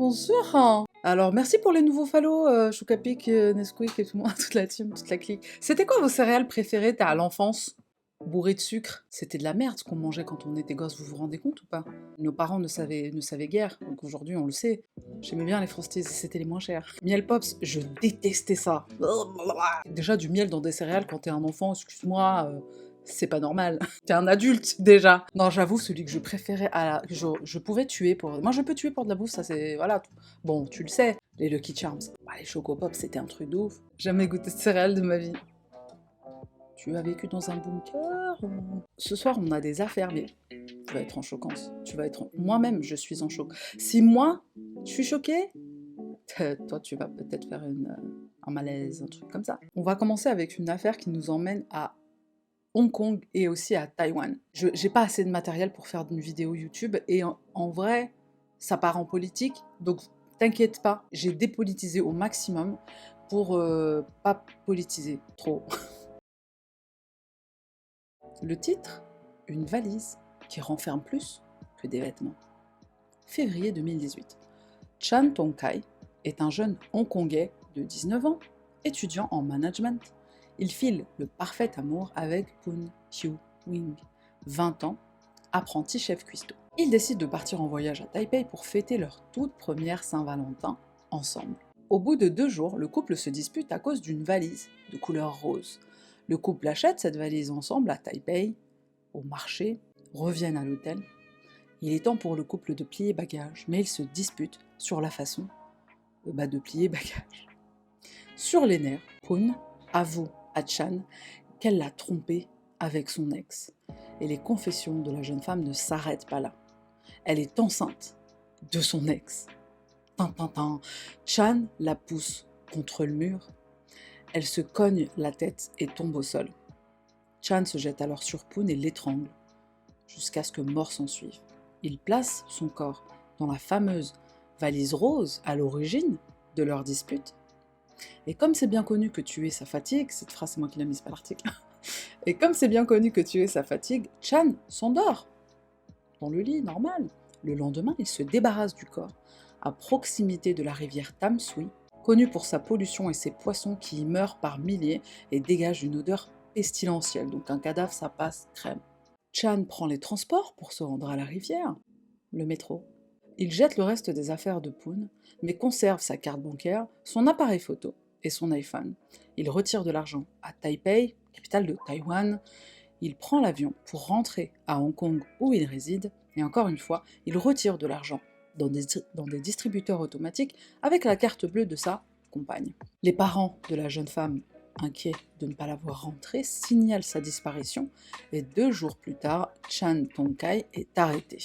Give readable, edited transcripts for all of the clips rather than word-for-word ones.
Bonjour hein. Alors, merci pour les nouveaux follow, Choukapik, Nesquik et tout le monde, toute la team, toute la clique. C'était quoi vos céréales préférées à l'enfance? Bourrées de sucre? C'était de la merde ce qu'on mangeait quand on était gosse, vous vous rendez compte ou pas? Nos parents ne savaient guère, donc aujourd'hui on le sait. J'aimais bien les Frosties, c'était les moins chers. Miel Pops, je détestais ça. Déjà du miel dans des céréales quand t'es un enfant, excuse-moi, c'est pas normal. T'es un adulte déjà. Non, j'avoue, celui que je préférais que je pouvais tuer pour. Moi, je peux tuer pour de la bouffe, ça c'est. Voilà. Bon, tu le sais. Les Lucky Charms. Bah, les Choco Pops, c'était un truc de ouf. Jamais goûté de céréales de ma vie. Tu as vécu dans un bunker Ce soir, on a des affaires, mais tu vas être en choquance. Moi-même, je suis en choc. Si moi, je suis choquée, toi, tu vas peut-être faire un malaise, un truc comme ça. On va commencer avec une affaire qui nous emmène à Hong Kong et aussi à Taïwan. J'ai pas assez de matériel pour faire une vidéo YouTube et en vrai, ça part en politique, donc t'inquiète pas, j'ai dépolitisé au maximum pour pas politiser trop. Le titre, une valise qui renferme plus que des vêtements. Février 2018. Chan Tong-kai est un jeune hongkongais de 19 ans, étudiant en management. Il file le parfait amour avec Poon Hyo-wing, 20 ans, apprenti chef cuistot. Ils décident de partir en voyage à Taipei pour fêter leur toute première Saint-Valentin ensemble. Au bout de 2 jours, le couple se dispute à cause d'une valise de couleur rose. Le couple achète cette valise ensemble à Taipei, au marché, reviennent à l'hôtel. Il est temps pour le couple de plier bagages, mais ils se disputent sur la façon de plier bagages. Sur les nerfs, Poon avoue à Chan qu'elle l'a trompé avec son ex. Et les confessions de la jeune femme ne s'arrêtent pas là. Elle est enceinte de son ex. Tintintin. Chan la pousse contre le mur. Elle se cogne la tête et tombe au sol. Chan se jette alors sur Poon et l'étrangle, jusqu'à ce que mort s'ensuive. Il place son corps dans la fameuse valise rose à l'origine de leur dispute. Et comme c'est bien connu que tuer ça fatigue, cette phrase c'est moi qui l'ai mise par l'article, et comme c'est bien connu que tuer ça fatigue, Chan s'endort dans le lit normal. Le lendemain, il se débarrasse du corps à proximité de la rivière Tamsui, connue pour sa pollution et ses poissons qui y meurent par milliers et dégagent une odeur pestilentielle, donc un cadavre ça passe crème. Chan prend les transports pour se rendre à la rivière, le métro. Il jette le reste des affaires de Poon, mais conserve sa carte bancaire, son appareil photo et son iPhone. Il retire de l'argent à Taipei, capitale de Taïwan. Il prend l'avion pour rentrer à Hong Kong où il réside, et encore une fois, il retire de l'argent dans des distributeurs automatiques avec la carte bleue de sa compagne. Les parents de la jeune femme, inquiets de ne pas la voir rentrer, signalent sa disparition, et 2 jours plus tard, Chan Tong-kai est arrêté.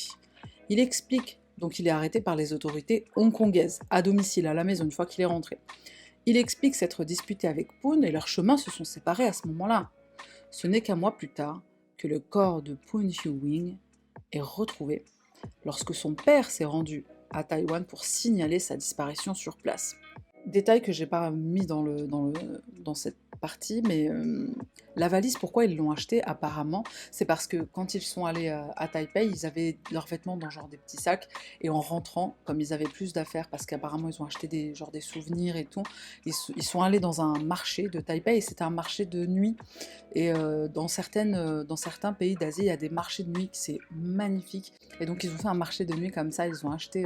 Il explique, donc il est arrêté par les autorités hongkongaises, à domicile, à la maison, une fois qu'il est rentré. Il explique s'être disputé avec Poon et leurs chemins se sont séparés à ce moment-là. Ce n'est qu'un mois plus tard que le corps de Poon Hyo-wing est retrouvé, lorsque son père s'est rendu à Taïwan pour signaler sa disparition sur place. Détail que j'ai pas mis dans cette partie, mais la valise, pourquoi ils l'ont achetée apparemment, c'est parce que quand ils sont allés à Taipei, ils avaient leurs vêtements dans genre des petits sacs, et en rentrant, comme ils avaient plus d'affaires, parce qu'apparemment ils ont acheté des souvenirs et tout, ils sont allés dans un marché de Taipei, et c'était un marché de nuit, et dans certains pays d'Asie, il y a des marchés de nuit, c'est magnifique, et donc ils ont fait un marché de nuit comme ça, ils ont acheté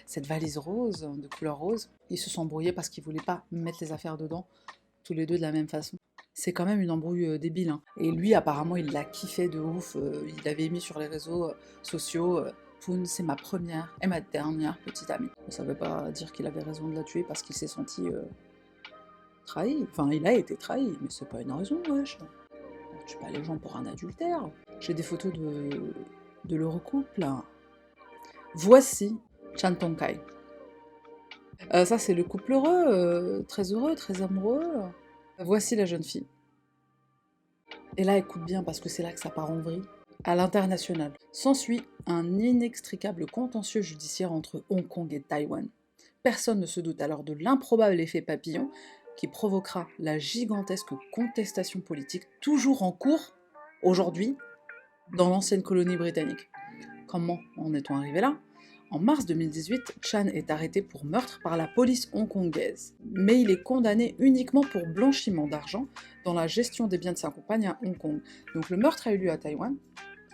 cette valise rose, de couleur rose. Ils se sont embrouillés parce qu'ils voulaient pas mettre les affaires dedans, tous les deux de la même façon. C'est quand même une embrouille débile, hein. Et lui, apparemment, il l'a kiffé de ouf, il avait mis sur les réseaux sociaux Poon, c'est ma première et ma dernière petite amie. Ça veut pas dire qu'il avait raison de la tuer parce qu'il s'est senti trahi. Enfin, il a été trahi, mais c'est pas une raison, wesh. On tue pas les gens pour un adultère. J'ai des photos de leur couple, là. Voici Chan Tong-kai. Ça, c'est le couple heureux, très amoureux. Voici la jeune fille. Et là, écoute bien, parce que c'est là que ça part en vrille. À l'international, s'ensuit un inextricable contentieux judiciaire entre Hong Kong et Taïwan. Personne ne se doute alors de l'improbable effet papillon qui provoquera la gigantesque contestation politique toujours en cours, aujourd'hui, dans l'ancienne colonie britannique. Comment en est-on arrivé là ? En mars 2018, Chan est arrêté pour meurtre par la police hongkongaise, mais il est condamné uniquement pour blanchiment d'argent dans la gestion des biens de sa compagne à Hong Kong. Donc le meurtre a eu lieu à Taïwan.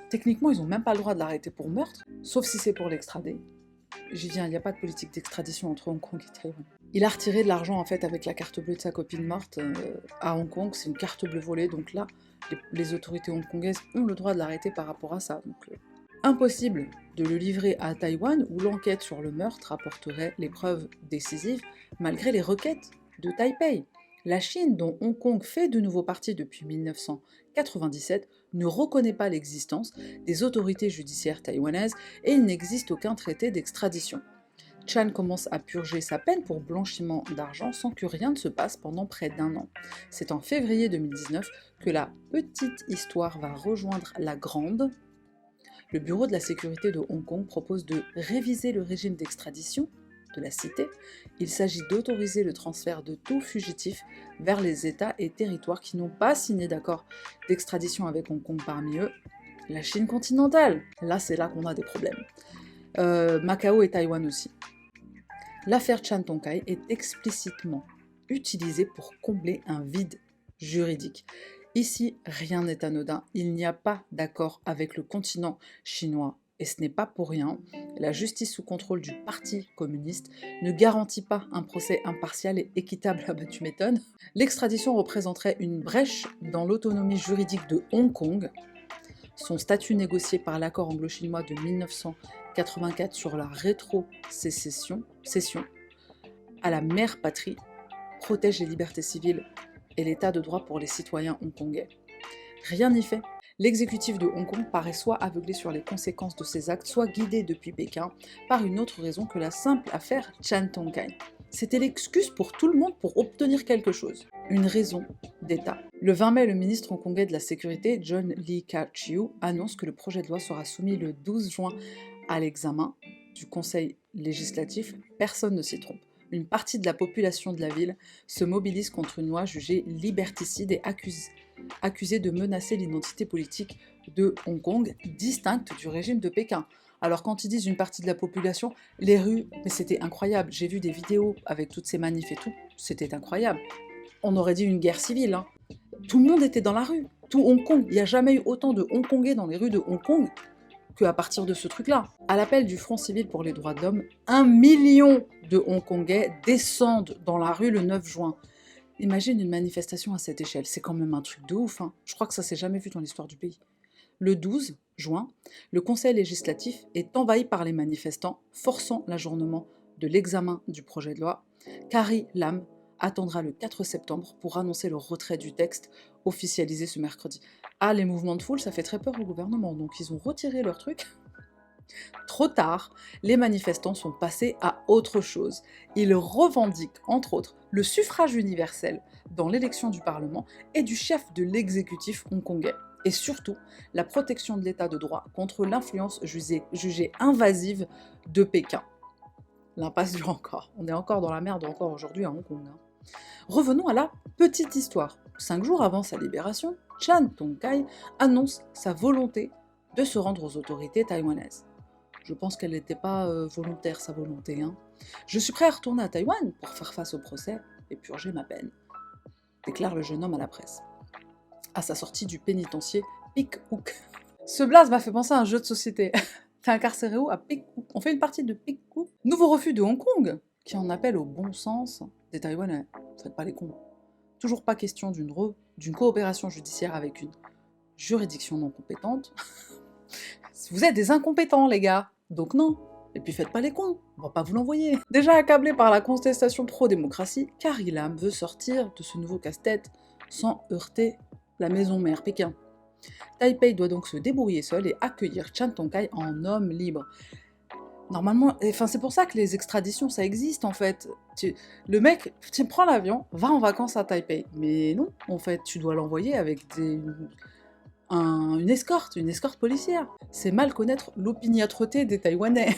Techniquement, ils n'ont même pas le droit de l'arrêter pour meurtre, sauf si c'est pour l'extrader. J'y viens, il n'y a pas de politique d'extradition entre Hong Kong et Taïwan. Il a retiré de l'argent en fait avec la carte bleue de sa copine morte à Hong Kong, c'est une carte bleue volée, donc là, les autorités hongkongaises ont le droit de l'arrêter par rapport à ça. Donc, impossible de le livrer à Taïwan où l'enquête sur le meurtre apporterait les preuves décisives malgré les requêtes de Taipei. La Chine, dont Hong Kong fait de nouveau partie depuis 1997, ne reconnaît pas l'existence des autorités judiciaires taïwanaises et il n'existe aucun traité d'extradition. Chan commence à purger sa peine pour blanchiment d'argent sans que rien ne se passe pendant près d'1 an. C'est en février 2019 que la petite histoire va rejoindre la grande. Le Bureau de la sécurité de Hong Kong propose de réviser le régime d'extradition de la cité. Il s'agit d'autoriser le transfert de tout fugitif vers les États et territoires qui n'ont pas signé d'accord d'extradition avec Hong Kong, parmi eux la Chine continentale. Là, c'est là qu'on a des problèmes. Macao et Taïwan aussi. L'affaire Chan Tong-kai est explicitement utilisée pour combler un vide juridique. Ici, rien n'est anodin, il n'y a pas d'accord avec le continent chinois. Et ce n'est pas pour rien, la justice sous contrôle du Parti communiste ne garantit pas un procès impartial et équitable. Ah ben tu m'étonnes. L'extradition représenterait une brèche dans l'autonomie juridique de Hong Kong. Son statut négocié par l'accord anglo-chinois de 1984 sur la rétrocession à la mère patrie protège les libertés civiles et l'état de droit pour les citoyens hongkongais. Rien n'y fait. L'exécutif de Hong Kong paraît soit aveuglé sur les conséquences de ses actes, soit guidé depuis Pékin par une autre raison que la simple affaire Chan Tong-kai. C'était l'excuse pour tout le monde pour obtenir quelque chose. Une raison d'État. Le 20 mai, le ministre hongkongais de la Sécurité, John Lee Ka-chiu, annonce que le projet de loi sera soumis le 12 juin à l'examen du Conseil législatif. Personne ne s'y trompe. Une partie de la population de la ville se mobilise contre une loi jugée liberticide et accusée de menacer l'identité politique de Hong Kong, distincte du régime de Pékin. Alors quand ils disent une partie de la population, les rues, mais c'était incroyable, j'ai vu des vidéos avec toutes ces manifs et tout, c'était incroyable. On aurait dit une guerre civile, hein. Tout le monde était dans la rue, tout Hong Kong, il n'y a jamais eu autant de Hongkongais dans les rues de Hong Kong qu'à partir de ce truc-là. À l'appel du Front civil pour les droits de l'homme, 1 million de Hongkongais descendent dans la rue le 9 juin. Imagine une manifestation à cette échelle, c'est quand même un truc de ouf, hein. Je crois que ça s'est jamais vu dans l'histoire du pays. Le 12 juin, le Conseil législatif est envahi par les manifestants, forçant l'ajournement de l'examen du projet de loi. Carrie Lam attendra le 4 septembre pour annoncer le retrait du texte officialisé ce mercredi. Ah, les mouvements de foule, ça fait très peur au gouvernement, donc ils ont retiré leur truc. Trop tard, les manifestants sont passés à autre chose. Ils revendiquent, entre autres, le suffrage universel dans l'élection du Parlement et du chef de l'exécutif hongkongais. Et surtout, la protection de l'état de droit contre l'influence jugée invasive de Pékin. L'impasse dure encore. On est encore dans la merde encore aujourd'hui à Hong Kong. Hein. Revenons à la petite histoire. 5 jours avant sa libération, Chan Tong-kai annonce sa volonté de se rendre aux autorités taïwanaises. Je pense qu'elle n'était pas volontaire, sa volonté. Hein. Je suis prêt à retourner à Taïwan pour faire face au procès et purger ma peine, déclare le jeune homme à la presse. À sa sortie du pénitencier Pick Hook. Ce blaze m'a fait penser à un jeu de société. T'es incarcéré où? À Pick Hook. On fait une partie de Pick Hook. Nouveau refus de Hong Kong, qui en appelle au bon sens des Taïwanais. Faites pas les cons. Toujours pas question d'une coopération judiciaire avec une juridiction non compétente. Vous êtes des incompétents, les gars. Donc non. Et puis faites pas les cons, on va pas vous l'envoyer. Déjà accablé par la contestation pro-démocratie, Carrie Lam veut sortir de ce nouveau casse-tête sans heurter la maison mère Pékin. Taipei doit donc se débrouiller seul et accueillir Chan Tong-kai en homme libre. Normalement, c'est pour ça que les extraditions, ça existe en fait. Le mec, tu prends l'avion, va en vacances à Taipei. Mais non, en fait, tu dois l'envoyer avec une escorte policière. C'est mal connaître l'opiniâtreté des Taïwanais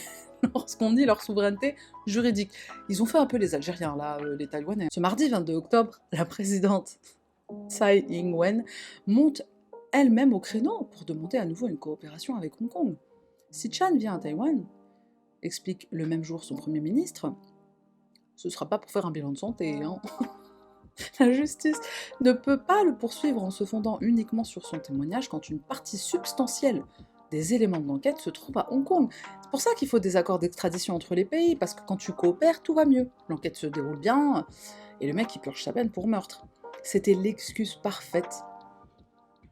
lorsqu'on nie leur souveraineté juridique. Ils ont fait un peu les Algériens, là, les Taïwanais. Ce mardi 22 octobre, la présidente Tsai Ing-wen monte elle-même au créneau pour demander à nouveau une coopération avec Hong Kong. Si Chan vient à Taïwan, explique le même jour son Premier ministre, ce ne sera pas pour faire un bilan de santé, hein. La justice ne peut pas le poursuivre en se fondant uniquement sur son témoignage quand une partie substantielle des éléments de l'enquête se trouve à Hong Kong. C'est pour ça qu'il faut des accords d'extradition entre les pays, parce que quand tu coopères, tout va mieux. L'enquête se déroule bien, et le mec il purge sa peine pour meurtre. C'était l'excuse parfaite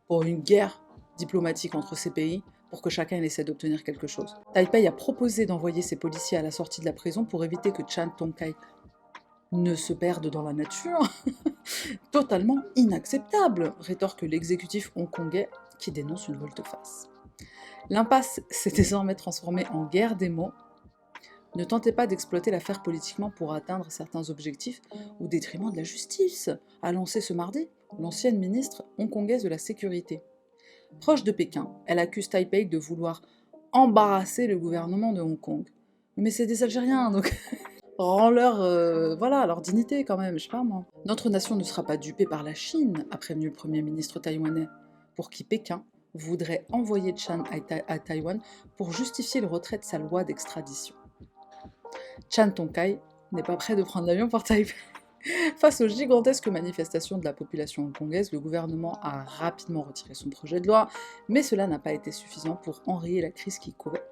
pour une guerre diplomatique entre ces pays, pour que chacun essaie d'obtenir quelque chose. Taipei a proposé d'envoyer ses policiers à la sortie de la prison pour éviter que Chan Tong-kai ne se perde dans la nature. Totalement inacceptable, rétorque l'exécutif hongkongais qui dénonce une volte-face. L'impasse s'est désormais transformée en guerre des mots. Ne tentez pas d'exploiter l'affaire politiquement pour atteindre certains objectifs au détriment de la justice, a lancé ce mardi l'ancienne ministre hongkongaise de la Sécurité. Proche de Pékin, elle accuse Taipei de vouloir embarrasser le gouvernement de Hong Kong. Mais c'est des Algériens, donc rends-leur voilà, leur dignité quand même, je sais pas moi. Notre nation ne sera pas dupée par la Chine, a prévenu le Premier ministre taïwanais, pour qui Pékin voudrait envoyer Chan à Taïwan pour justifier le retrait de sa loi d'extradition. Chan Tong-kai n'est pas prêt de prendre l'avion pour Taipei. Face aux gigantesques manifestations de la population hongkongaise, le gouvernement a rapidement retiré son projet de loi, mais cela n'a pas été suffisant pour enrayer la crise qui courait.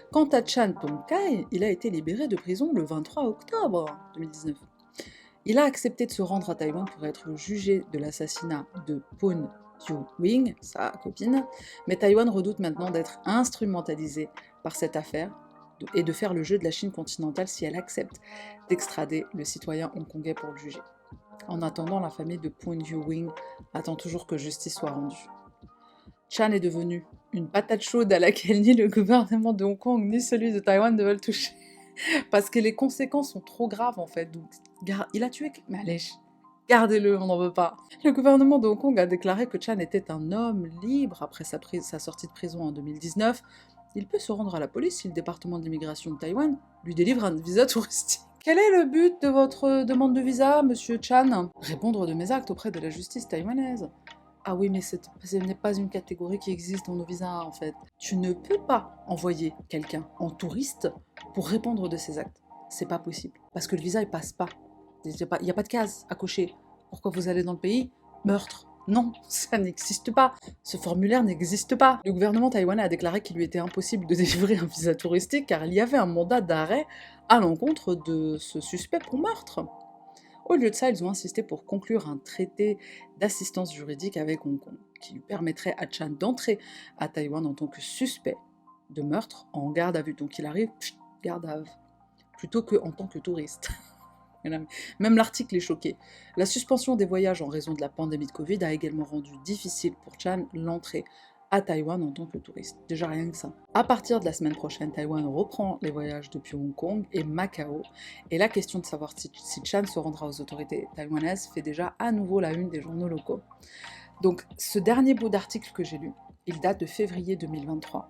Quant à Chan Tong-kai, il a été libéré de prison le 23 octobre 2019. Il a accepté de se rendre à Taïwan pour être jugé de l'assassinat de Poon Yu-wing, sa copine, mais Taïwan redoute maintenant d'être instrumentalisé par cette affaire et de faire le jeu de la Chine continentale si elle accepte d'extrader le citoyen hongkongais pour le juger. En attendant, la famille de Poon Yu-wing attend toujours que justice soit rendue. Chan est devenu une patate chaude à laquelle ni le gouvernement de Hong Kong ni celui de Taïwan ne veulent toucher. Parce que les conséquences sont trop graves en fait. Donc, il a tué... Mais allez, gardez-le, on n'en veut pas. Le gouvernement de Hong Kong a déclaré que Chan était un homme libre après sa sortie de prison en 2019. Il peut se rendre à la police si le département de l'immigration de Taïwan lui délivre un visa touristique. Quel est le but de votre demande de visa, monsieur Chan? Répondre de mes actes auprès de la justice taïwanaise. Ah oui, mais ce n'est pas une catégorie qui existe dans nos visas, en fait. Tu ne peux pas envoyer quelqu'un en touriste pour répondre de ses actes. C'est pas possible. Parce que le visa, il passe pas. Il n'y a pas de case à cocher. Pourquoi vous allez dans le pays? Meurtre. Non, ça n'existe pas. Ce formulaire n'existe pas. Le gouvernement taïwanais a déclaré qu'il lui était impossible de délivrer un visa touristique car il y avait un mandat d'arrêt à l'encontre de ce suspect pour meurtre. Au lieu de ça, ils ont insisté pour conclure un traité d'assistance juridique avec Hong Kong, qui lui permettrait à Chan d'entrer à Taïwan en tant que suspect de meurtre en garde à vue. Donc il arrive, garde à vue, plutôt qu'en tant que touriste. Même l'article est choqué. La suspension des voyages en raison de la pandémie de Covid a également rendu difficile pour Chan l'entrée à Taïwan en tant que touriste. Déjà rien que ça. À partir de la semaine prochaine, Taïwan reprend les voyages depuis Hong Kong et Macao, et la question de savoir si Chan se rendra aux autorités taïwanaises fait déjà à nouveau la une des journaux locaux. Donc ce dernier bout d'article que j'ai lu, il date de février 2023,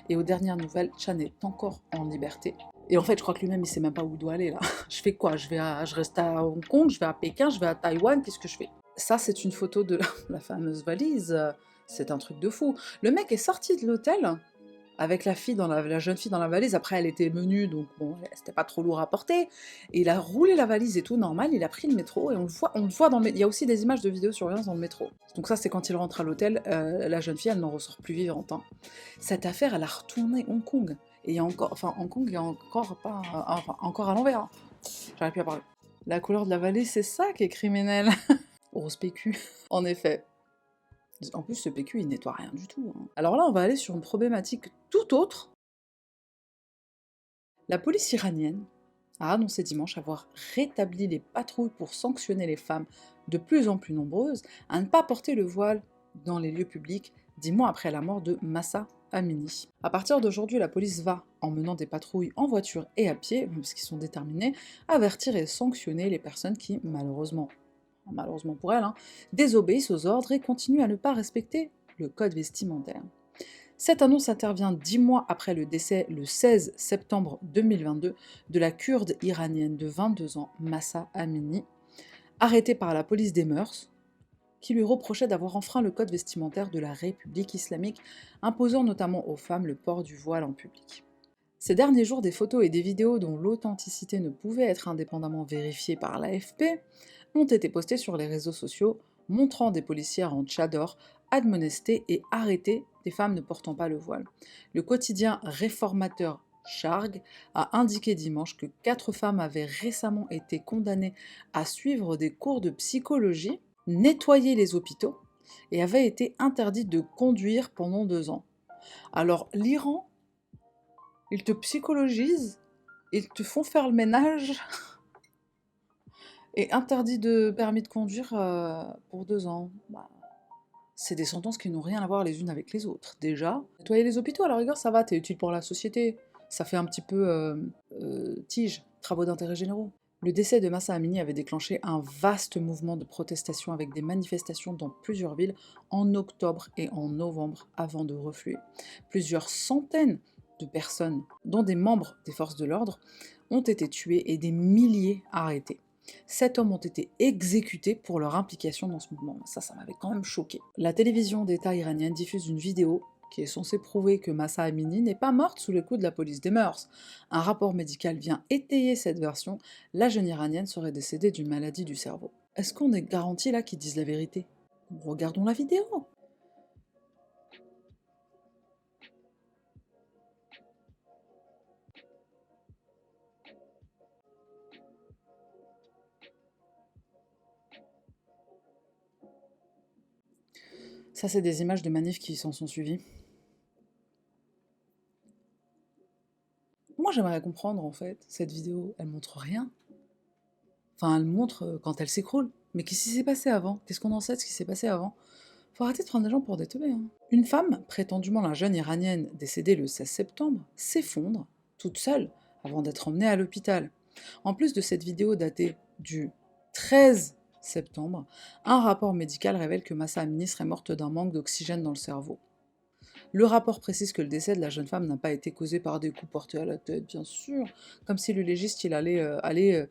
et aux dernières nouvelles, Chan est encore en liberté. Et en fait, je crois que lui-même, il sait même pas où il doit aller là. Je fais quoi? Je reste à Hong Kong, je vais à Pékin, je vais à Taïwan, qu'est-ce que je fais? Ça, c'est une photo de la fameuse valise. C'est un truc de fou. Le mec est sorti de l'hôtel avec la jeune fille dans la valise. Après, elle était menue, donc bon, c'était pas trop lourd à porter. Et il a roulé la valise et tout, normal. Il a pris le métro et on le voit dans le métro. Il y a aussi des images de vidéosurveillance dans le métro. Donc ça, c'est quand il rentre à l'hôtel. La jeune fille, elle n'en ressort plus vivante. Hein. Cette affaire, elle a retourné Hong Kong. Et il y a encore, enfin, Hong Kong est encore pas, enfin, encore à l'envers. Hein. J'arrive plus à parler. La couleur de la valise, c'est ça qui est criminel. Rose PQ. En effet. En plus, ce PQ, il nettoie rien du tout. Hein. Alors là, on va aller sur une problématique tout autre. La police iranienne a annoncé dimanche avoir rétabli les patrouilles pour sanctionner les femmes de plus en plus nombreuses à ne pas porter le voile dans les lieux publics 10 mois après la mort de Mahsa Amini. À partir d'aujourd'hui, la police va, en menant des patrouilles en voiture et à pied, parce qu'ils sont déterminés, avertir et sanctionner les personnes qui, malheureusement pour elles, désobéissent aux ordres et continuent à ne pas respecter le code vestimentaire. Cette annonce intervient 10 mois après le décès, le 16 septembre 2022, de la Kurde iranienne de 22 ans, Mahsa Amini, arrêtée par la police des mœurs, qui lui reprochait d'avoir enfreint le code vestimentaire de la République islamique, imposant notamment aux femmes le port du voile en public. Ces derniers jours, des photos et des vidéos dont l'authenticité ne pouvait être indépendamment vérifiée par l'AFP ont été postées sur les réseaux sociaux, montrant des policières en tchador admonester et arrêter des femmes ne portant pas le voile. Le quotidien réformateur Charg a indiqué dimanche que 4 femmes avaient récemment été condamnées à suivre des cours de psychologie, nettoyer les hôpitaux et avaient été interdites de conduire pendant 2 ans. Alors l'Iran, ils te psychologisent, ils te font faire le ménage et interdit de permis de conduire pour 2 ans. Bah, c'est des sentences qui n'ont rien à voir les unes avec les autres. Déjà, nettoyer les hôpitaux, à la rigueur, ça va, t'es utile pour la société. Ça fait un petit peu tige, travaux d'intérêt généraux. Le décès de Mahsa Amini avait déclenché un vaste mouvement de protestation avec des manifestations dans plusieurs villes en octobre et en novembre avant de refluer. Plusieurs centaines de personnes, dont des membres des forces de l'ordre, ont été tués et des milliers arrêtés. 7 hommes ont été exécutés pour leur implication dans ce mouvement. Ça m'avait quand même choqué. La télévision d'État iranienne diffuse une vidéo qui est censée prouver que Mahsa Amini n'est pas morte sous le coup de la police des mœurs. Un rapport médical vient étayer cette version. La jeune iranienne serait décédée d'une maladie du cerveau. Est-ce qu'on est garanti là qu'ils disent la vérité? Regardons la vidéo. Ça, c'est des images de manifs qui s'en sont suivies. Moi, j'aimerais comprendre, en fait, cette vidéo, elle montre rien. Enfin, elle montre quand elle s'écroule. Mais qu'est-ce qui s'est passé avant? Qu'est-ce qu'on en sait de ce qui s'est passé avant? Faut arrêter de prendre des gens pour des teubés. Hein. Une femme, prétendument la jeune iranienne décédée le 16 septembre, s'effondre, toute seule, avant d'être emmenée à l'hôpital. En plus de cette vidéo datée du 13 septembre, un rapport médical révèle que Mahsa Amini serait morte d'un manque d'oxygène dans le cerveau. Le rapport précise que le décès de la jeune femme n'a pas été causé par des coups portés à la tête, bien sûr, comme si le légiste il allait aller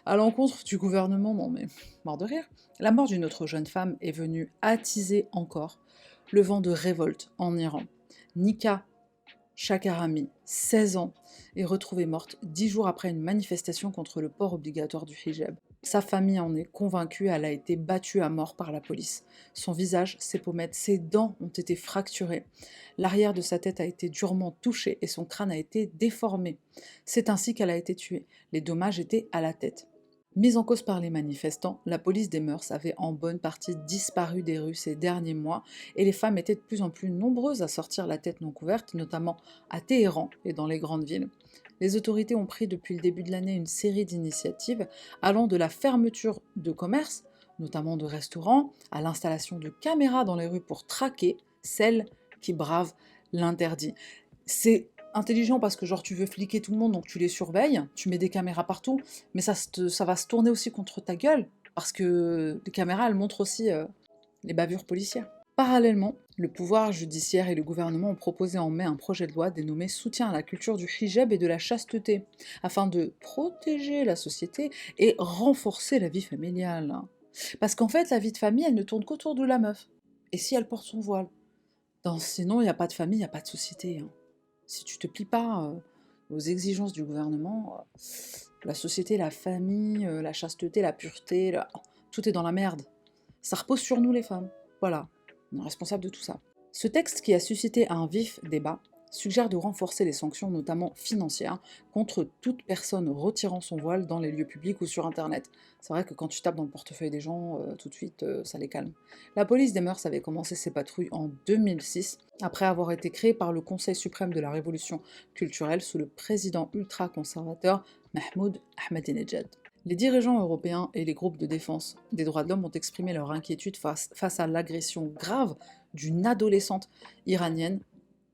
à l'encontre du gouvernement. Non mais, mort de rire. La mort d'une autre jeune femme est venue attiser encore le vent de révolte en Iran. Nika Shakarami, 16 ans, est retrouvée morte 10 jours après une manifestation contre le port obligatoire du hijab. Sa famille en est convaincue, elle a été battue à mort par la police. Son visage, ses pommettes, ses dents ont été fracturées. L'arrière de sa tête a été durement touché et son crâne a été déformé. C'est ainsi qu'elle a été tuée. Les dommages étaient à la tête. Mise en cause par les manifestants, la police des mœurs avait en bonne partie disparu des rues ces derniers mois et les femmes étaient de plus en plus nombreuses à sortir la tête non couverte, notamment à Téhéran et dans les grandes villes. Les autorités ont pris depuis le début de l'année une série d'initiatives allant de la fermeture de commerces, notamment de restaurants, à l'installation de caméras dans les rues pour traquer celles qui bravent l'interdit. C'est intelligent parce que genre tu veux fliquer tout le monde, donc tu les surveilles, tu mets des caméras partout, mais ça va se tourner aussi contre ta gueule, parce que les caméras, elles montrent aussi les bavures policières. Parallèlement, le pouvoir judiciaire et le gouvernement ont proposé en mai un projet de loi dénommé Soutien à la culture du hijab et de la chasteté, afin de protéger la société et renforcer la vie familiale. Parce qu'en fait, la vie de famille, elle ne tourne qu'autour de la meuf. Et si elle porte son voile? Sinon, il n'y a pas de famille, il n'y a pas de société. Hein. Si tu te plies pas aux exigences du gouvernement, la société, la famille, la chasteté, la pureté, tout est dans la merde. Ça repose sur nous les femmes. Voilà, on est responsable de tout ça. Ce texte, qui a suscité un vif débat, suggère de renforcer les sanctions, notamment financières, contre toute personne retirant son voile dans les lieux publics ou sur Internet. C'est vrai que quand tu tapes dans le portefeuille des gens, tout de suite, ça les calme. La police des mœurs avait commencé ses patrouilles en 2006, après avoir été créée par le Conseil suprême de la Révolution culturelle sous le président ultra-conservateur Mahmoud Ahmadinejad. Les dirigeants européens et les groupes de défense des droits de l'homme ont exprimé leur inquiétude face à l'agression grave d'une adolescente iranienne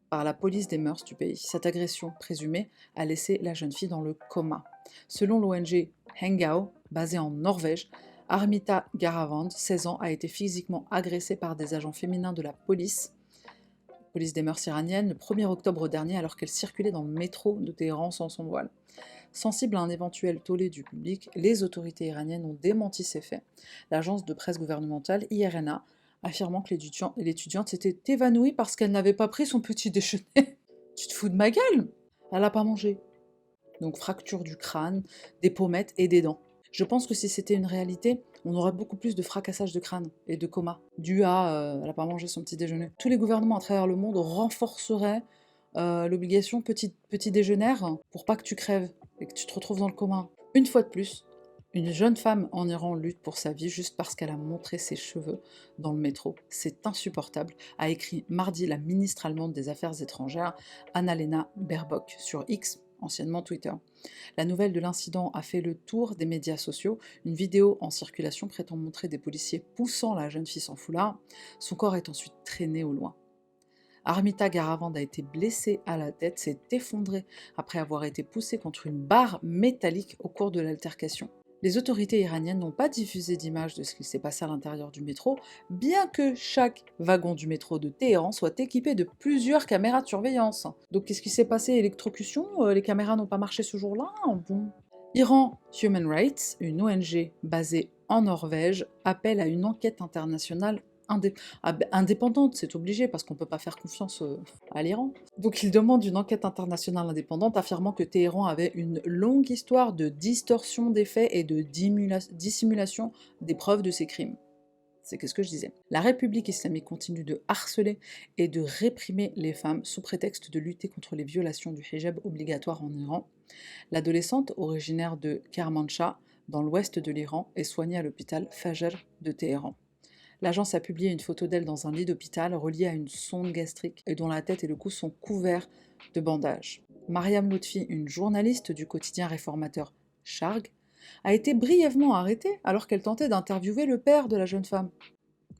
par la police des mœurs du pays. Cette agression présumée a laissé la jeune fille dans le coma. Selon l'ONG Hengao, basée en Norvège, Armita Garavand, 16 ans, a été physiquement agressée par des agents féminins de la police des mœurs iraniennes, le 1er octobre dernier, alors qu'elle circulait dans le métro de Téhéran sans son voile. Sensible à un éventuel tollé du public, les autorités iraniennes ont démenti ces faits. L'agence de presse gouvernementale IRNA affirmant que l'étudiante s'était évanouie parce qu'elle n'avait pas pris son petit déjeuner. Tu te fous de ma gueule? Elle n'a pas mangé. Donc fracture du crâne, des pommettes et des dents. Je pense que si c'était une réalité, on aurait beaucoup plus de fracassage de crâne et de coma, dû à elle n'a pas mangé son petit déjeuner. Tous les gouvernements à travers le monde renforceraient l'obligation petit déjeuner pour pas que tu crèves et que tu te retrouves dans le coma. Une fois de plus, une jeune femme en Iran lutte pour sa vie juste parce qu'elle a montré ses cheveux dans le métro. C'est insupportable, a écrit mardi la ministre allemande des Affaires étrangères, Annalena Baerbock, sur X, anciennement Twitter. La nouvelle de l'incident a fait le tour des médias sociaux. Une vidéo en circulation prétend montrer des policiers poussant la jeune fille sans foulard. Son corps est ensuite traîné au loin. Armita Garavand a été blessée à la tête, s'est effondrée après avoir été poussée contre une barre métallique au cours de l'altercation. Les autorités iraniennes n'ont pas diffusé d'images de ce qu'il s'est passé à l'intérieur du métro, bien que chaque wagon du métro de Téhéran soit équipé de plusieurs caméras de surveillance. Donc qu'est-ce qui s'est passé? Électrocution? Les caméras n'ont pas marché ce jour-là? Bon. Iran Human Rights, une ONG basée en Norvège, appelle à une enquête internationale indépendante, c'est obligé, parce qu'on ne peut pas faire confiance à l'Iran. Donc il demande une enquête internationale indépendante, affirmant que Téhéran avait une longue histoire de distorsion des faits et de dissimulation des preuves de ses crimes. C'est ce que je disais. La République islamique continue de harceler et de réprimer les femmes sous prétexte de lutter contre les violations du hijab obligatoire en Iran. L'adolescente, originaire de Kermanshah, dans l'ouest de l'Iran, est soignée à l'hôpital Fajr de Téhéran. L'agence a publié une photo d'elle dans un lit d'hôpital relié à une sonde gastrique et dont la tête et le cou sont couverts de bandages. Mariam Lotfi, une journaliste du quotidien réformateur Sharg, a été brièvement arrêtée alors qu'elle tentait d'interviewer le père de la jeune femme.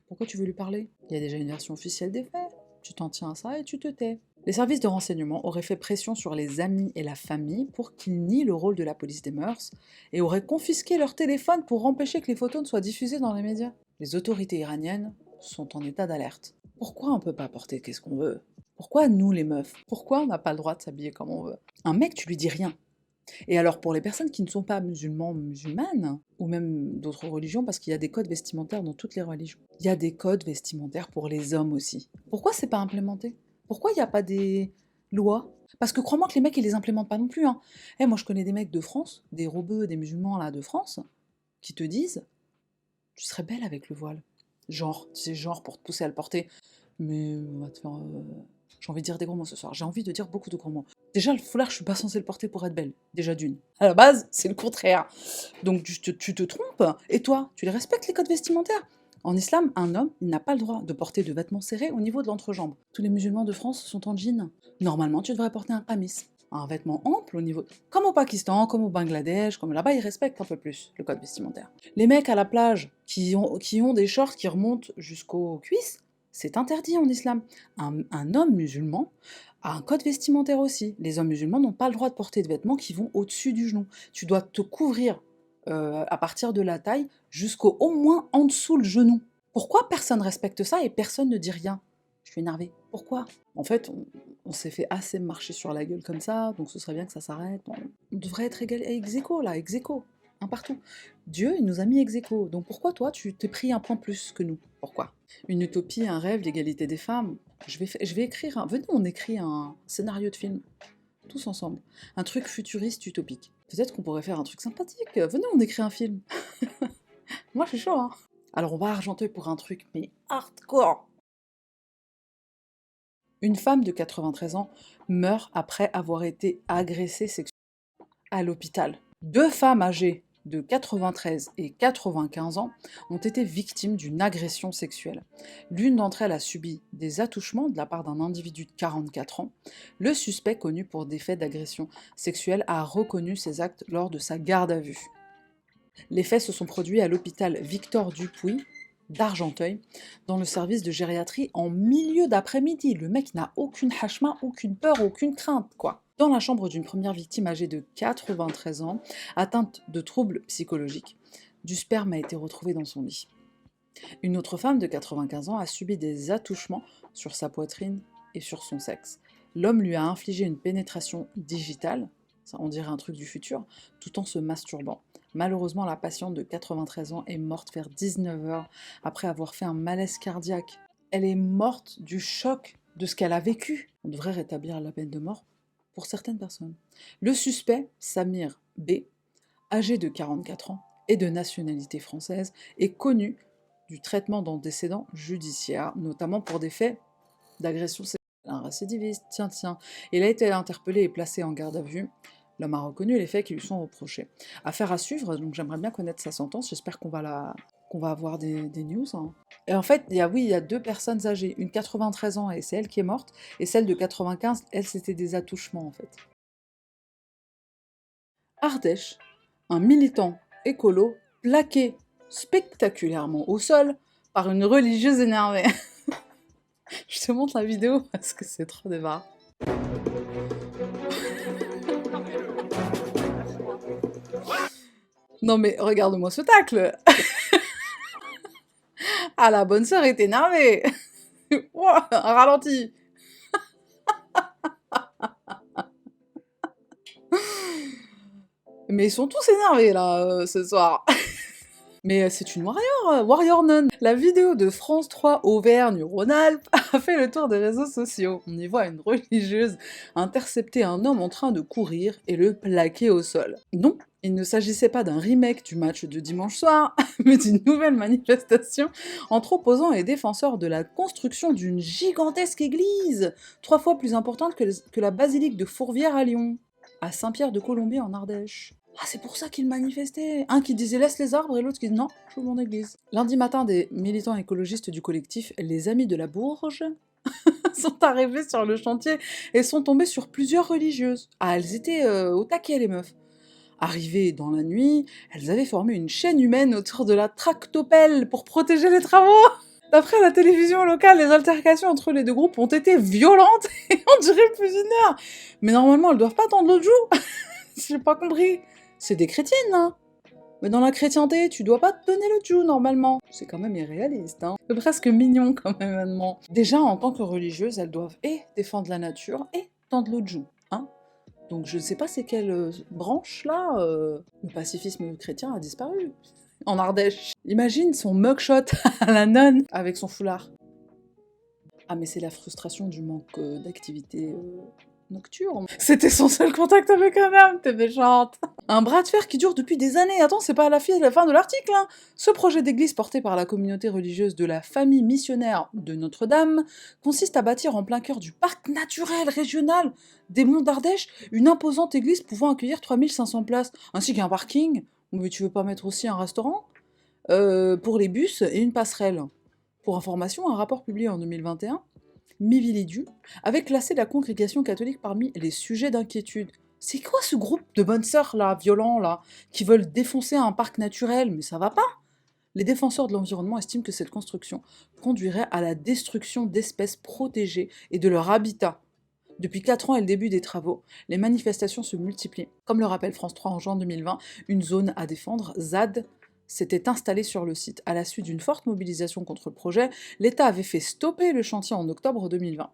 Pourquoi tu veux lui parler? Il y a déjà une version officielle des faits. Tu t'en tiens à ça et tu te tais. Les services de renseignement auraient fait pression sur les amis et la famille pour qu'ils nient le rôle de la police des mœurs et auraient confisqué leur téléphone pour empêcher que les photos ne soient diffusées dans les médias. Les autorités iraniennes sont en état d'alerte. Pourquoi on peut pas porter qu'est-ce qu'on veut? Pourquoi nous les meufs? Pourquoi on n'a pas le droit de s'habiller comme on veut? Un mec, tu lui dis rien. Et alors pour les personnes qui ne sont pas musulmans, musulmanes, ou même d'autres religions, parce qu'il y a des codes vestimentaires dans toutes les religions, il y a des codes vestimentaires pour les hommes aussi. Pourquoi c'est pas implémenté? Pourquoi il n'y a pas des lois? Parce que crois-moi que les mecs, ils les implémentent pas non plus. Hein. Moi je connais des mecs de France, des rebeux, des musulmans là de France, qui te disent tu serais belle avec le voile. Genre, tu sais, genre pour te pousser à le porter. Mais on va te faire. J'ai envie de dire des gros mots ce soir. J'ai envie de dire beaucoup de gros mots. Déjà, le foulard, je suis pas censée le porter pour être belle. Déjà d'une. À la base, c'est le contraire. Donc tu te trompes. Et toi, tu les respectes les codes vestimentaires? En islam, un homme, il n'a pas le droit de porter de vêtements serrés au niveau de l'entrejambe. Tous les musulmans de France sont en jean. Normalement, tu devrais porter un qamis. Un vêtement ample au niveau... Comme au Pakistan, comme au Bangladesh, comme là-bas, ils respectent un peu plus le code vestimentaire. Les mecs à la plage qui ont des shorts qui remontent jusqu'aux cuisses, c'est interdit en islam. Un homme musulman a un code vestimentaire aussi. Les hommes musulmans n'ont pas le droit de porter de vêtements qui vont au-dessus du genou. Tu dois te couvrir à partir de la taille jusqu'au au moins en dessous le genou. Pourquoi personne respecte ça et personne ne dit rien? Je suis énervée. Pourquoi? En fait, on s'est fait assez marcher sur la gueule comme ça, donc ce serait bien que ça s'arrête. On devrait être ex aequo, là, ex aequo, un partout. Dieu, il nous a mis ex aequo, donc pourquoi toi, tu t'es pris un point plus que nous? Pourquoi? Une utopie, un rêve, l'égalité des femmes. Je vais écrire venez, on écrit un scénario de film, tous ensemble. Un truc futuriste, utopique. Peut-être qu'on pourrait faire un truc sympathique. Venez, on écrit un film. Moi, je suis chaud, hein. Alors, on va argenter pour un truc, mais hardcore. Une femme de 93 ans meurt après avoir été agressée sexuellement à l'hôpital. 2 femmes âgées de 93 et 95 ans ont été victimes d'une agression sexuelle. L'une d'entre elles a subi des attouchements de la part d'un individu de 44 ans. Le suspect, connu pour des faits d'agression sexuelle, a reconnu ces actes lors de sa garde à vue. Les faits se sont produits à l'hôpital Victor Dupuy d'Argenteuil, dans le service de gériatrie en milieu d'après-midi. Le mec n'a aucune hachma, aucune peur, aucune crainte, quoi. Dans la chambre d'une première victime âgée de 93 ans, atteinte de troubles psychologiques, du sperme a été retrouvé dans son lit. Une autre femme de 95 ans a subi des attouchements sur sa poitrine et sur son sexe. L'homme lui a infligé une pénétration digitale, ça on dirait un truc du futur, tout en se masturbant. Malheureusement, la patiente de 93 ans est morte vers 19h après avoir fait un malaise cardiaque. Elle est morte du choc de ce qu'elle a vécu. On devrait rétablir la peine de mort pour certaines personnes. Le suspect, Samir B., âgé de 44 ans et de nationalité française, est connu du traitement d'antécédents judiciaires, notamment pour des faits d'agression sexuelle. Un récidiviste, tiens. Il a été interpellé et placé en garde à vue. L'homme a reconnu les faits qui lui sont reprochés. Affaire à suivre, donc j'aimerais bien connaître sa sentence, j'espère qu'on va avoir des news. Hein. Et en fait, il y a 2 personnes âgées, une 93 ans et c'est elle qui est morte, et celle de 95, elle c'était des attouchements en fait. Ardèche, un militant écolo plaqué spectaculairement au sol par une religieuse énervée. Je te montre la vidéo parce que c'est trop débarras. Non mais regarde-moi ce tacle. Ah, la bonne sœur est énervée. Ouah, un ralenti. Mais ils sont tous énervés là ce soir. Mais c'est une warrior nun. La vidéo de France 3 Auvergne-Rhône-Alpes a fait le tour des réseaux sociaux. On y voit une religieuse intercepter un homme en train de courir et le plaquer au sol. Non, il ne s'agissait pas d'un remake du match de dimanche soir, mais d'une nouvelle manifestation entre opposants et défenseurs de la construction d'une gigantesque église, 3 fois plus importante que la basilique de Fourvière à Lyon, à Saint-Pierre-de-Colombie en Ardèche. Ah, c'est pour ça qu'ils manifestaient. Un qui disait laisse les arbres et l'autre qui dit non, je veux mon église. Lundi matin, des militants écologistes du collectif Les Amis de la Bourge sont arrivés sur le chantier et sont tombés sur plusieurs religieuses. Ah, elles étaient au taquet les meufs. Arrivées dans la nuit, elles avaient formé une chaîne humaine autour de la tractopelle pour protéger les travaux. D'après la télévision locale, les altercations entre les 2 groupes ont été violentes et ont duré plus d'1 heure. Mais normalement, elles doivent pas attendre l'autre jour. J'ai pas compris. C'est des chrétiennes, hein. Mais dans la chrétienté, tu dois pas te donner le Dieu, normalement. C'est quand même irréaliste, hein. C'est presque mignon, comme événement. Déjà, en tant que religieuses, elles doivent défendre la nature et tendre le Dieu, hein. Donc je ne sais pas c'est quelle branche, là, le pacifisme chrétien a disparu. En Ardèche. Imagine son mugshot à la nonne avec son foulard. Ah, mais c'est la frustration du manque d'activité nocturne. C'était son seul contact avec un homme, t'es méchante. Un bras de fer qui dure depuis des années. Attends, c'est pas la fin de l'article, hein. Ce projet d'église porté par la communauté religieuse de la famille missionnaire de Notre-Dame consiste à bâtir en plein cœur du parc naturel régional des Monts d'Ardèche une imposante église pouvant accueillir 3500 places, ainsi qu'un parking. Mais tu veux pas mettre aussi un restaurant pour les bus et une passerelle. Pour information, un rapport publié en 2021 Mivilidu, avait classé la congrégation catholique parmi les sujets d'inquiétude. C'est quoi ce groupe de bonnes sœurs là, violents là, qui veulent défoncer un parc naturel? Mais ça va pas! Les défenseurs de l'environnement estiment que cette construction conduirait à la destruction d'espèces protégées et de leur habitat. Depuis 4 ans et le début des travaux, les manifestations se multiplient. Comme le rappelle France 3 en juin 2020, une zone à défendre, ZAD, s'était installée sur le site. À la suite d'une forte mobilisation contre le projet, l'État avait fait stopper le chantier en octobre 2020.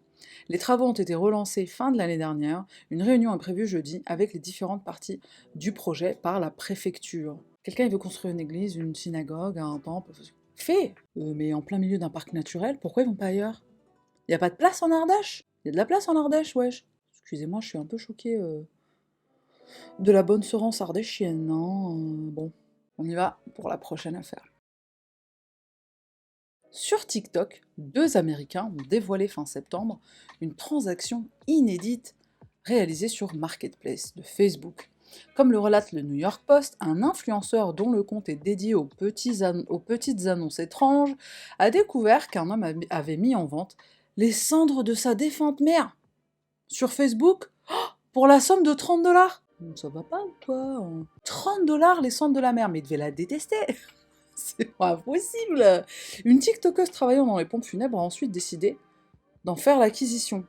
Les travaux ont été relancés fin de l'année dernière. Une réunion est prévue jeudi avec les différentes parties du projet par la préfecture. Quelqu'un veut construire une église, une synagogue, un temple. Fait mais en plein milieu d'un parc naturel, pourquoi ils vont pas ailleurs? Y a pas de place en Ardèche? Y a de la place en Ardèche, wesh. Excusez-moi, je suis un peu choquée de la bonne serance ardéchienne, hein. Bon. On y va pour la prochaine affaire. Sur TikTok, 2 Américains ont dévoilé fin septembre une transaction inédite réalisée sur Marketplace de Facebook. Comme le relate le New York Post, un influenceur dont le compte est dédié aux petites annonces étranges a découvert qu'un homme avait mis en vente les cendres de sa défunte mère sur Facebook pour la somme de 30$. Ça va pas ou quoi? 30$ les cendres de la mère, mais il devait la détester. C'est pas possible. Une TikTokeuse travaillant dans les pompes funèbres a ensuite décidé d'en faire l'acquisition.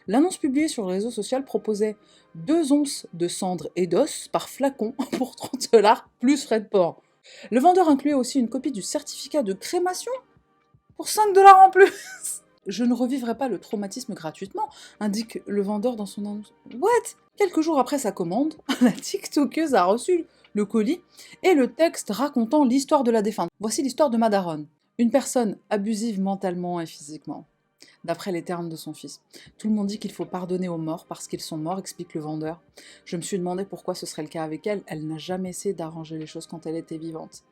L'annonce publiée sur le réseau social proposait 2 onces de cendres et d'os par flacon pour 30$ plus frais de port. Le vendeur incluait aussi une copie du certificat de crémation pour 5$ en plus. Je ne revivrai pas le traumatisme gratuitement, indique le vendeur dans son annonce. What? Quelques jours après sa commande, la TikTokeuse a reçu le colis et le texte racontant l'histoire de la défunte. Voici l'histoire de ma daronne. Une personne abusive mentalement et physiquement. d'après les termes de son fils. Tout le monde dit qu'il faut pardonner aux morts parce qu'ils sont morts, explique le vendeur. Je me suis demandé pourquoi ce serait le cas avec elle. Elle n'a jamais essayé d'arranger les choses quand elle était vivante.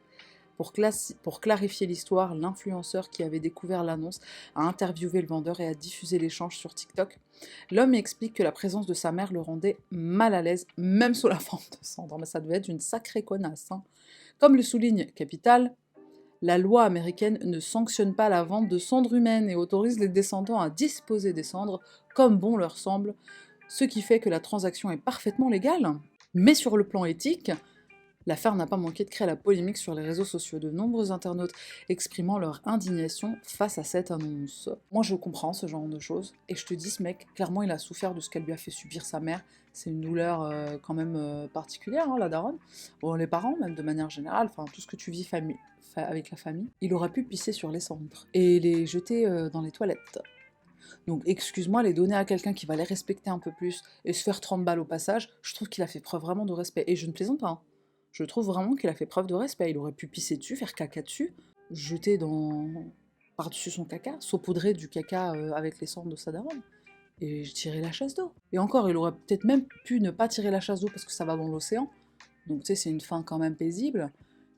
Pour clarifier l'histoire, l'influenceur qui avait découvert l'annonce a interviewé le vendeur et a diffusé l'échange sur TikTok. L'homme explique que la présence de sa mère le rendait mal à l'aise, même sous la forme de cendre. Mais ça devait être une sacrée connasse, hein. Comme le souligne Capital, la loi américaine ne sanctionne pas la vente de cendres humaines et autorise les descendants à disposer des cendres comme bon leur semble, ce qui fait que la transaction est parfaitement légale. Mais sur le plan éthique, l'affaire n'a pas manqué de créer la polémique sur les réseaux sociaux, de nombreux internautes exprimant leur indignation face à cette annonce. Moi je comprends ce genre de choses, et je te dis, ce mec, clairement il a souffert de ce qu'elle lui a fait subir sa mère, c'est une douleur quand même particulière, hein, la daronne, bon, les parents même de manière générale, enfin tout ce que tu vis avec la famille. Il aurait pu pisser sur les cendres, et les jeter dans les toilettes. Donc excuse-moi, les donner à quelqu'un qui va les respecter un peu plus, et se faire 30 balles au passage, je trouve qu'il a fait preuve vraiment de respect, et je ne plaisante pas, hein. Je trouve vraiment qu'il a fait preuve de respect. Il aurait pu pisser dessus, faire caca dessus, jeter par-dessus son caca, saupoudrer du caca avec les cendres de sa daronne, et tirer la chasse d'eau. Et encore, il aurait peut-être même pu ne pas tirer la chasse d'eau parce que ça va dans l'océan. Donc tu sais, c'est une fin quand même paisible.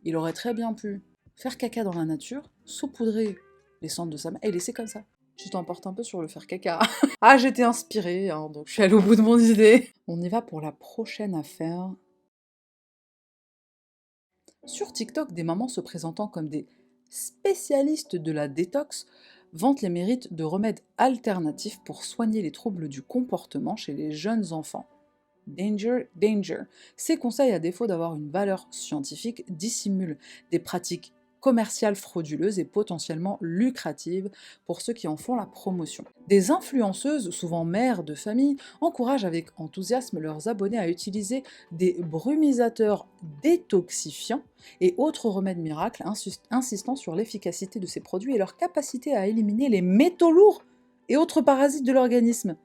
Il aurait très bien pu faire caca dans la nature, saupoudrer les cendres de sa mère et laisser comme ça. Tu t'emportes un peu sur le faire caca. Ah, j'étais inspirée, hein, donc je suis allée au bout de mon idée. On y va pour la prochaine affaire. Sur TikTok, des mamans se présentant comme des spécialistes de la détox vantent les mérites de remèdes alternatifs pour soigner les troubles du comportement chez les jeunes enfants. Danger, danger. Ces conseils, à défaut d'avoir une valeur scientifique, dissimulent des pratiques commerciales frauduleuses et potentiellement lucratives pour ceux qui en font la promotion. Des influenceuses, souvent mères de famille, encouragent avec enthousiasme leurs abonnés à utiliser des brumisateurs détoxifiants et autres remèdes miracles, insistant sur l'efficacité de ces produits et leur capacité à éliminer les métaux lourds et autres parasites de l'organisme.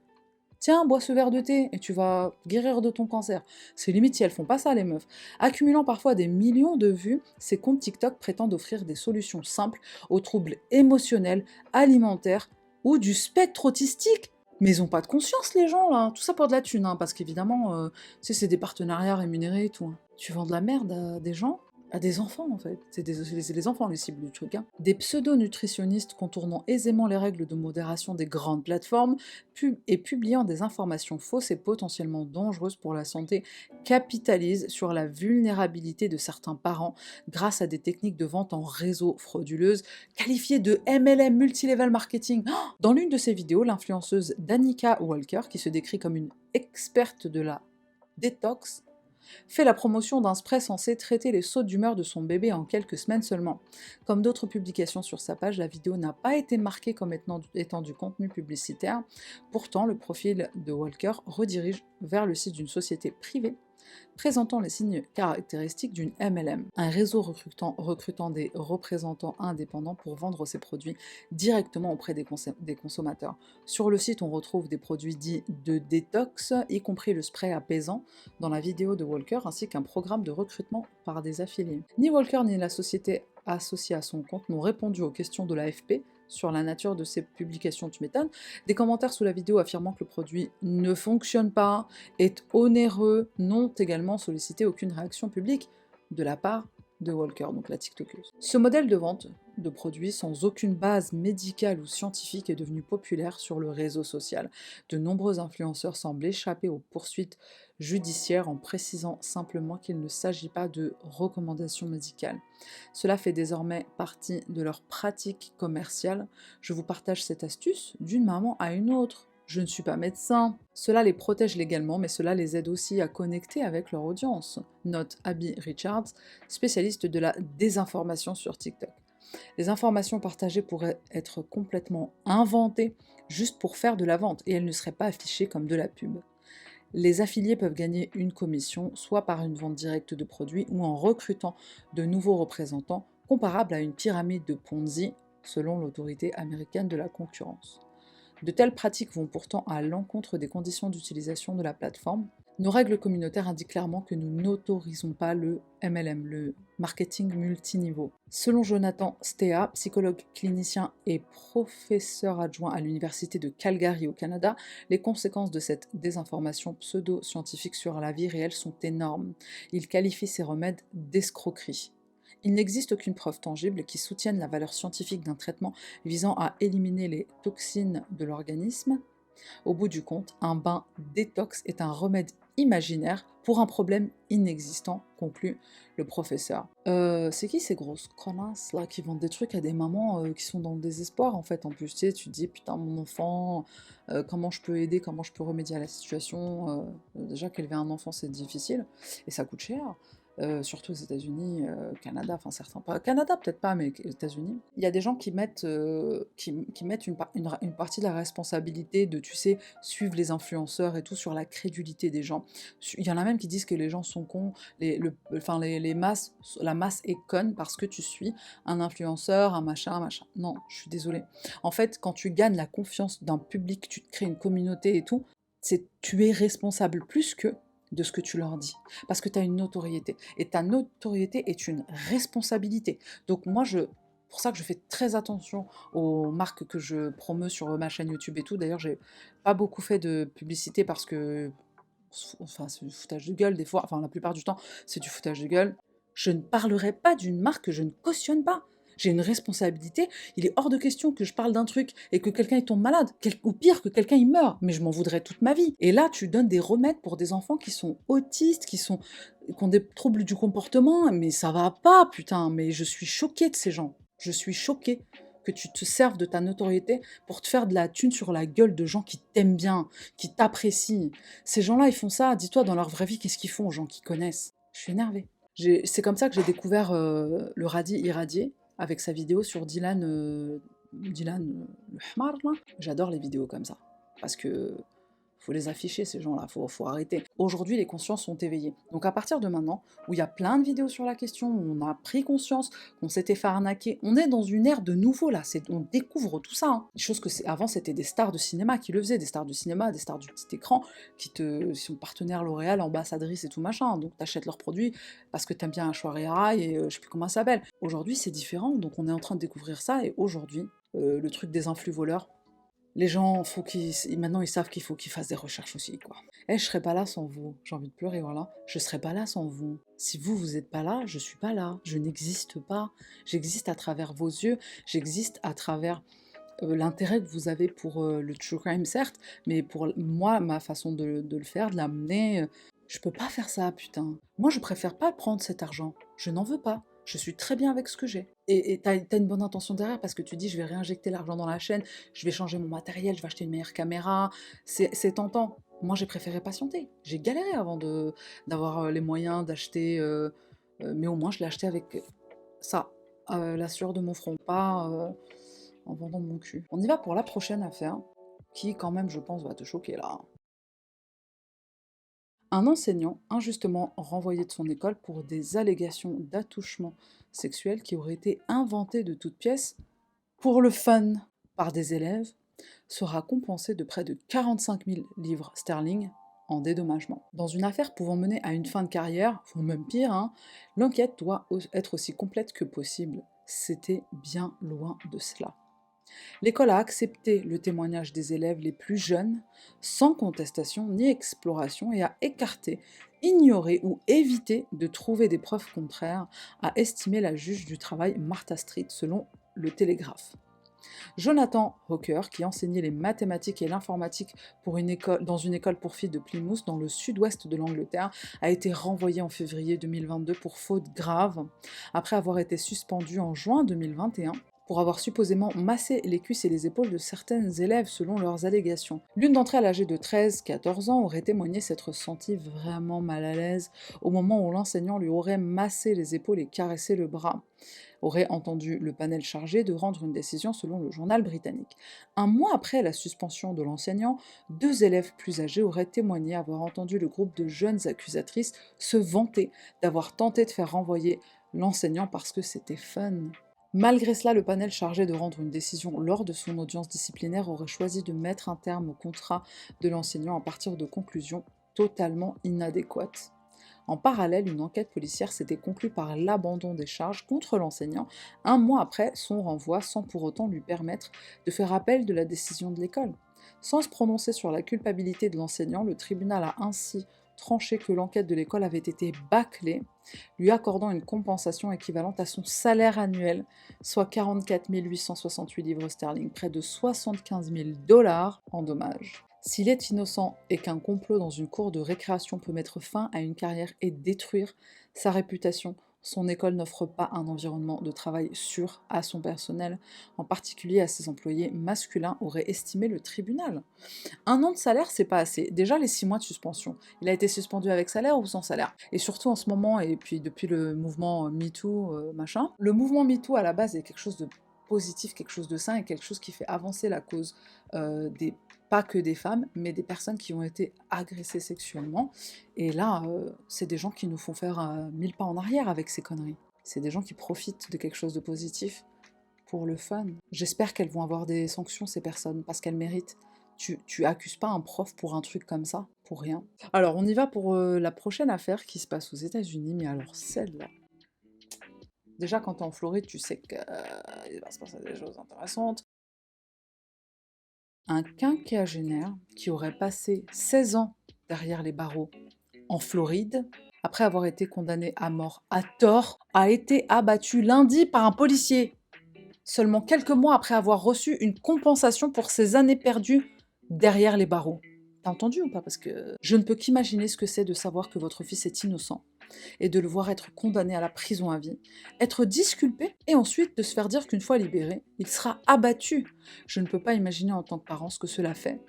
Tiens, bois ce verre de thé et tu vas guérir de ton cancer. C'est limite si elles font pas ça, les meufs. Accumulant parfois des millions de vues, ces comptes TikTok prétendent offrir des solutions simples aux troubles émotionnels, alimentaires ou du spectre autistique. Mais ils ont pas de conscience, les gens, là. Tout ça pour de la thune, hein, parce qu'évidemment, tu sais, c'est des partenariats rémunérés et tout, hein. Tu vends de la merde à des gens, à des enfants en fait. C'est les enfants les cibles du truc, hein. Des pseudo-nutritionnistes contournant aisément les règles de modération des grandes plateformes et publiant des informations fausses et potentiellement dangereuses pour la santé capitalisent sur la vulnérabilité de certains parents grâce à des techniques de vente en réseau frauduleuses qualifiées de MLM, multilevel marketing. Dans l'une de ses vidéos, l'influenceuse Danica Walker, qui se décrit comme une experte de la détox, fait la promotion d'un spray censé traiter les sautes d'humeur de son bébé en quelques semaines seulement. Comme d'autres publications sur sa page, la vidéo n'a pas été marquée comme étant du contenu publicitaire. Pourtant, le profil de Walker redirige vers le site d'une société privée présentant les signes caractéristiques d'une MLM, un réseau recrutant des représentants indépendants pour vendre ses produits directement auprès des consommateurs. Sur le site, on retrouve des produits dits de détox, y compris le spray apaisant dans la vidéo de Walker, ainsi qu'un programme de recrutement par des affiliés. Ni Walker ni la société associée à son compte n'ont répondu aux questions de l'AFP sur la nature de ces publications, tu m'étonnes. Des commentaires sous la vidéo affirmant que le produit ne fonctionne pas, est onéreux, n'ont également sollicité aucune réaction publique de la part de Walker, donc la TikTokeuse. Ce modèle de vente de produits sans aucune base médicale ou scientifique est devenu populaire sur le réseau social. De nombreux influenceurs semblent échapper aux poursuites judiciaires en précisant simplement qu'il ne s'agit pas de recommandations médicales. Cela fait désormais partie de leur pratique commerciale. Je vous partage cette astuce d'une maman à une autre. Je ne suis pas médecin. Cela les protège légalement, mais cela les aide aussi à connecter avec leur audience. Note Abby Richards, spécialiste de la désinformation sur TikTok. Les informations partagées pourraient être complètement inventées juste pour faire de la vente, et elles ne seraient pas affichées comme de la pub. Les affiliés peuvent gagner une commission, soit par une vente directe de produits ou en recrutant de nouveaux représentants, comparable à une pyramide de Ponzi, selon l'autorité américaine de la concurrence. De telles pratiques vont pourtant à l'encontre des conditions d'utilisation de la plateforme. Nos règles communautaires indiquent clairement que nous n'autorisons pas le MLM, le marketing multiniveau. Selon Jonathan Stea, psychologue clinicien et professeur adjoint à l'université de Calgary au Canada, les conséquences de cette désinformation pseudo-scientifique sur la vie réelle sont énormes. Il qualifie ces remèdes d'escroquerie. Il n'existe aucune preuve tangible qui soutienne la valeur scientifique d'un traitement visant à éliminer les toxines de l'organisme. Au bout du compte, un bain détox est un remède imaginaire pour un problème inexistant, conclut le professeur. C'est qui ces grosses connasses là qui vendent des trucs à des mamans qui sont dans le désespoir en fait? En plus, tu sais, tu te dis putain, mon enfant, comment je peux aider, comment je peux remédier à la situation? Déjà qu'élever un enfant c'est difficile et ça coûte cher. Surtout aux États-Unis, Canada, enfin certains, pas Canada peut-être pas, mais aux États-Unis. Il y a des gens qui mettent, qui mettent une partie de la responsabilité de, tu sais, suivre les influenceurs et tout sur la crédulité des gens. Il y en a même qui disent que les gens sont cons, la masse est conne parce que tu suis un influenceur, un machin, un machin. Non, je suis désolée. En fait, quand tu gagnes la confiance d'un public, tu te crées une communauté et tout, tu es responsable plus que de ce que tu leur dis. Parce que tu as une notoriété. Et ta notoriété est une responsabilité. Donc moi, pour ça que je fais très attention aux marques que je promeus sur ma chaîne YouTube et tout. D'ailleurs, j'ai pas beaucoup fait de publicité parce que, enfin, c'est du foutage de gueule des fois. Enfin, la plupart du temps, c'est du foutage de gueule. Je ne parlerai pas d'une marque que je ne cautionne pas. J'ai une responsabilité, il est hors de question que je parle d'un truc et que quelqu'un il tombe malade, ou pire, que quelqu'un il meurt, mais je m'en voudrais toute ma vie. Et là, tu donnes des remèdes pour des enfants qui sont autistes, qui ont des troubles du comportement, mais ça va pas, putain, mais je suis choquée de ces gens. Je suis choquée que tu te serves de ta notoriété pour te faire de la thune sur la gueule de gens qui t'aiment bien, qui t'apprécient. Ces gens-là, ils font ça, dis-toi, dans leur vraie vie, qu'est-ce qu'ils font aux gens qui connaissent? Je suis énervée. C'est comme ça que j'ai découvert le radis irradié, avec sa vidéo sur Dylan, le Hmar, là. J'adore les vidéos comme ça, parce que faut les afficher, ces gens-là, faut arrêter. Aujourd'hui, les consciences sont éveillées. Donc à partir de maintenant, où il y a plein de vidéos sur la question, où on a pris conscience qu'on s'était fait arnaquer, on est dans une ère de nouveau, là, on découvre tout ça. Hein. Des choses que avant, c'était des stars de cinéma qui le faisaient, des stars du cinéma, des stars du petit écran, qui sont partenaires L'Oréal, ambassadrices et tout machin, donc t'achètes leurs produits parce que t'aimes bien un Rai et je sais plus comment ça s'appelle. Aujourd'hui, c'est différent, donc on est en train de découvrir ça, et aujourd'hui, le truc des influx voleurs, les gens, maintenant ils savent qu'il faut qu'ils fassent des recherches aussi, quoi. Eh, je serais pas là sans vous. J'ai envie de pleurer, voilà. Je serais pas là sans vous. Si vous êtes pas là, je suis pas là. Je n'existe pas. J'existe à travers vos yeux. J'existe à travers l'intérêt que vous avez pour le true crime, certes, mais pour moi, ma façon de le faire, de l'amener, je peux pas faire ça, putain. Moi, je préfère pas prendre cet argent. Je n'en veux pas. Je suis très bien avec ce que j'ai. Et t'as une bonne intention derrière parce que tu dis, je vais réinjecter l'argent dans la chaîne, je vais changer mon matériel, je vais acheter une meilleure caméra. C'est tentant. Moi, j'ai préféré patienter. J'ai galéré avant d'avoir les moyens d'acheter, mais au moins, je l'ai acheté avec ça, la sueur de mon front, pas en vendant mon cul. On y va pour la prochaine affaire, qui quand même, je pense, va te choquer là. Un enseignant injustement renvoyé de son école pour des allégations d'attouchement sexuel qui auraient été inventées de toutes pièces pour le fun par des élèves sera compensé de près de 45 000 livres sterling en dédommagement. Dans une affaire pouvant mener à une fin de carrière, ou même pire, hein, l'enquête doit être aussi complète que possible. C'était bien loin de cela. L'école a accepté le témoignage des élèves les plus jeunes, sans contestation ni exploration, et a écarté, ignoré ou évité de trouver des preuves contraires, a estimé la juge du travail Martha Street selon le Télégraphe. Jonathan Hawker, qui enseignait les mathématiques et l'informatique dans une école pour filles de Plymouth, dans le sud-ouest de l'Angleterre, a été renvoyé en février 2022 pour faute grave, après avoir été suspendu en juin 2021 pour avoir supposément massé les cuisses et les épaules de certaines élèves selon leurs allégations. L'une d'entre elles, âgée de 13-14 ans, aurait témoigné s'être sentie vraiment mal à l'aise au moment où l'enseignant lui aurait massé les épaules et caressé le bras, aurait entendu le panel chargé de rendre une décision selon le journal britannique. Un mois après la suspension de l'enseignant, 2 élèves plus âgés auraient témoigné avoir entendu le groupe de jeunes accusatrices se vanter d'avoir tenté de faire renvoyer l'enseignant parce que c'était fun. Malgré cela, le panel chargé de rendre une décision lors de son audience disciplinaire aurait choisi de mettre un terme au contrat de l'enseignant à partir de conclusions totalement inadéquate. En parallèle, une enquête policière s'était conclue par l'abandon des charges contre l'enseignant un mois après son renvoi, sans pour autant lui permettre de faire appel de la décision de l'école. Sans se prononcer sur la culpabilité de l'enseignant, le tribunal a ainsi tranché que l'enquête de l'école avait été bâclée, lui accordant une compensation équivalente à son salaire annuel, soit 44 868 livres sterling, près de 75 000 $ en dommages. S'il est innocent et qu'un complot dans une cour de récréation peut mettre fin à une carrière et détruire sa réputation, son école n'offre pas un environnement de travail sûr à son personnel, en particulier à ses employés masculins, aurait estimé le tribunal. 1 an de salaire, c'est pas assez. Déjà, les 6 mois de suspension. Il a été suspendu avec salaire ou sans salaire? Et surtout en ce moment, et puis depuis le mouvement MeToo, machin, le mouvement MeToo à la base est quelque chose de positif, quelque chose de sain et quelque chose qui fait avancer la cause pas que des femmes, mais des personnes qui ont été agressées sexuellement. Et là, c'est des gens qui nous font faire 1000 pas en arrière avec ces conneries. C'est des gens qui profitent de quelque chose de positif pour le fun. J'espère qu'elles vont avoir des sanctions, ces personnes, parce qu'elles méritent. Tu accuses pas un prof pour un truc comme ça, pour rien. Alors, on y va pour la prochaine affaire qui se passe aux États-Unis, mais alors celle-là. Déjà, quand t'es en Floride, tu sais qu'il va se passer des choses intéressantes. Un quinquagénaire qui aurait passé 16 ans derrière les barreaux en Floride, après avoir été condamné à mort à tort, a été abattu lundi par un policier, seulement quelques mois après avoir reçu une compensation pour ses années perdues derrière les barreaux. T'as entendu ou pas? Parce que je ne peux qu'imaginer ce que c'est de savoir que votre fils est innocent et de le voir être condamné à la prison à vie, être disculpé et ensuite de se faire dire qu'une fois libéré, il sera abattu. Je ne peux pas imaginer en tant que parent ce que cela fait,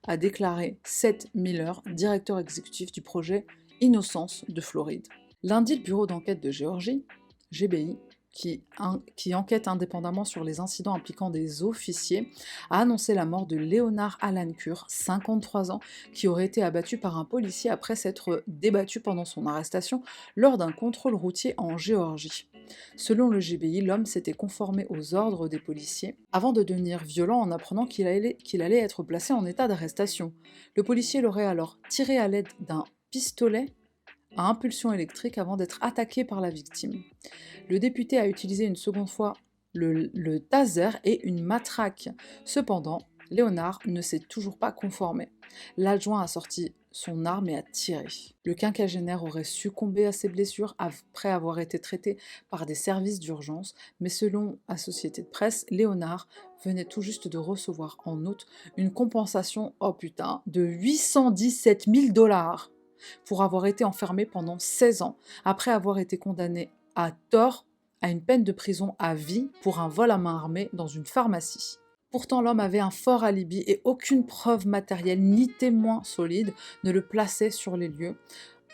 a déclaré Seth Miller, directeur exécutif du projet Innocence de Floride. Lundi, le bureau d'enquête de Géorgie, GBI, qui enquête indépendamment sur les incidents impliquant des officiers, a annoncé la mort de Leonard Alan Cure, 53 ans, qui aurait été abattu par un policier après s'être débattu pendant son arrestation lors d'un contrôle routier en Géorgie. Selon le GBI, l'homme s'était conformé aux ordres des policiers avant de devenir violent en apprenant qu'il allait être placé en état d'arrestation. Le policier l'aurait alors tiré à l'aide d'un pistolet à impulsion électrique avant d'être attaqué par la victime. Le député a utilisé une seconde fois le taser et une matraque. Cependant, Léonard ne s'est toujours pas conformé. L'adjoint a sorti son arme et a tiré. Le quinquagénaire aurait succombé à ses blessures après avoir été traité par des services d'urgence, mais selon Associated Press, Léonard venait tout juste de recevoir en août une compensation, oh putain, de 817 000 $ pour avoir été enfermé pendant 16 ans, après avoir été condamné à tort à une peine de prison à vie pour un vol à main armée dans une pharmacie. Pourtant, l'homme avait un fort alibi et aucune preuve matérielle ni témoin solide ne le plaçait sur les lieux,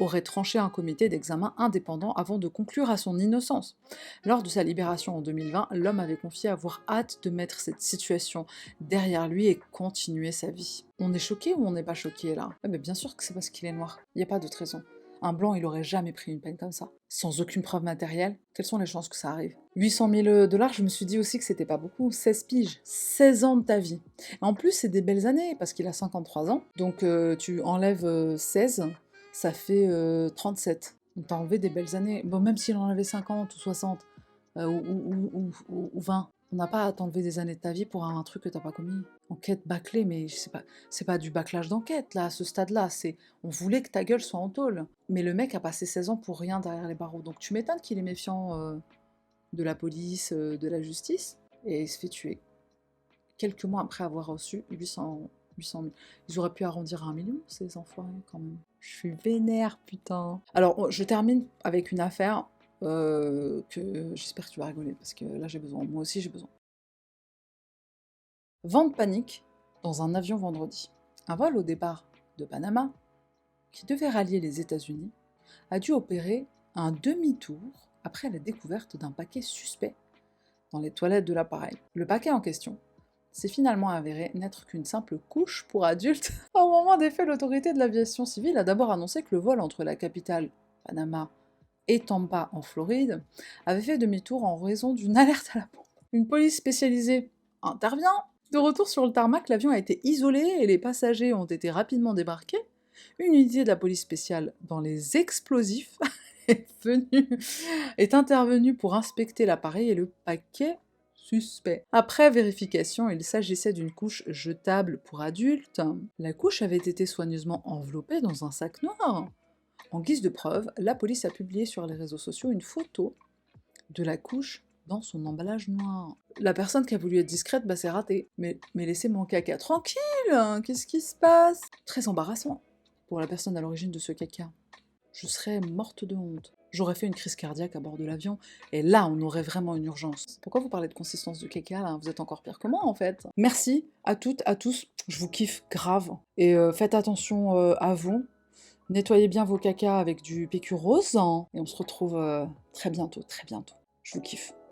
aurait tranché un comité d'examen indépendant avant de conclure à son innocence. Lors de sa libération en 2020, l'homme avait confié avoir hâte de mettre cette situation derrière lui et continuer sa vie. On est choqué ou on n'est pas choqué là? Mais bien sûr que c'est parce qu'il est noir, il n'y a pas d'autre raison. Un blanc, il aurait jamais pris une peine comme ça. Sans aucune preuve matérielle, quelles sont les chances que ça arrive? 800 000 $, je me suis dit aussi que c'était pas beaucoup. 16 piges, 16 ans de ta vie. En plus, c'est des belles années, parce qu'il a 53 ans. Donc tu enlèves 16, ça fait 37. On t'a enlevé des belles années. Bon, même s'il en avait 50 ou 60, ou 20, on n'a pas à t'enlever des années de ta vie pour un truc que t'as pas commis. Enquête bâclée, mais c'est pas du bâclage d'enquête, là, à ce stade-là. On voulait que ta gueule soit en tôle. Mais le mec a passé 16 ans pour rien derrière les barreaux. Donc tu m'étonnes qu'il est méfiant de la police, de la justice, et il se fait tuer. Quelques mois après avoir reçu 800 000. Ils auraient pu arrondir à 1 million, ces enfoirés, quand même. Je suis vénère, putain. Alors, je termine avec une affaire que j'espère que tu vas rigoler, parce que là, j'ai besoin. Moi aussi, j'ai besoin. Vent de panique dans un avion vendredi. Un vol au départ de Panama, qui devait rallier les États-Unis, a dû opérer un demi-tour après la découverte d'un paquet suspect dans les toilettes de l'appareil. Le paquet en question s'est finalement avéré n'être qu'une simple couche pour adultes. Au moment des faits, l'autorité de l'aviation civile a d'abord annoncé que le vol entre la capitale, Panama, et Tampa, en Floride, avait fait demi-tour en raison d'une alerte à la pompe. Une police spécialisée intervient. De retour sur le tarmac, l'avion a été isolé et les passagers ont été rapidement débarqués, Une unité de la police spéciale dans les explosifs est intervenue pour inspecter l'appareil et le paquet suspect. Après vérification, il s'agissait d'une couche jetable pour adultes. La couche avait été soigneusement enveloppée dans un sac noir. En guise de preuve, la police a publié sur les réseaux sociaux une photo de la couche dans son emballage noir. La personne qui a voulu être discrète, bah c'est raté. Mais laissez mon caca tranquille, hein, qu'est-ce qui se passe? Très embarrassant pour la personne à l'origine de ce caca. Je serais morte de honte. J'aurais fait une crise cardiaque à bord de l'avion, et là on aurait vraiment une urgence. Pourquoi vous parlez de consistance de caca là? Vous êtes encore pire que moi en fait. Merci à toutes, à tous, je vous kiffe grave. Et faites attention à vous. Nettoyez bien vos cacas avec du PQ rose, hein, et on se retrouve très bientôt, très bientôt. Je vous kiffe.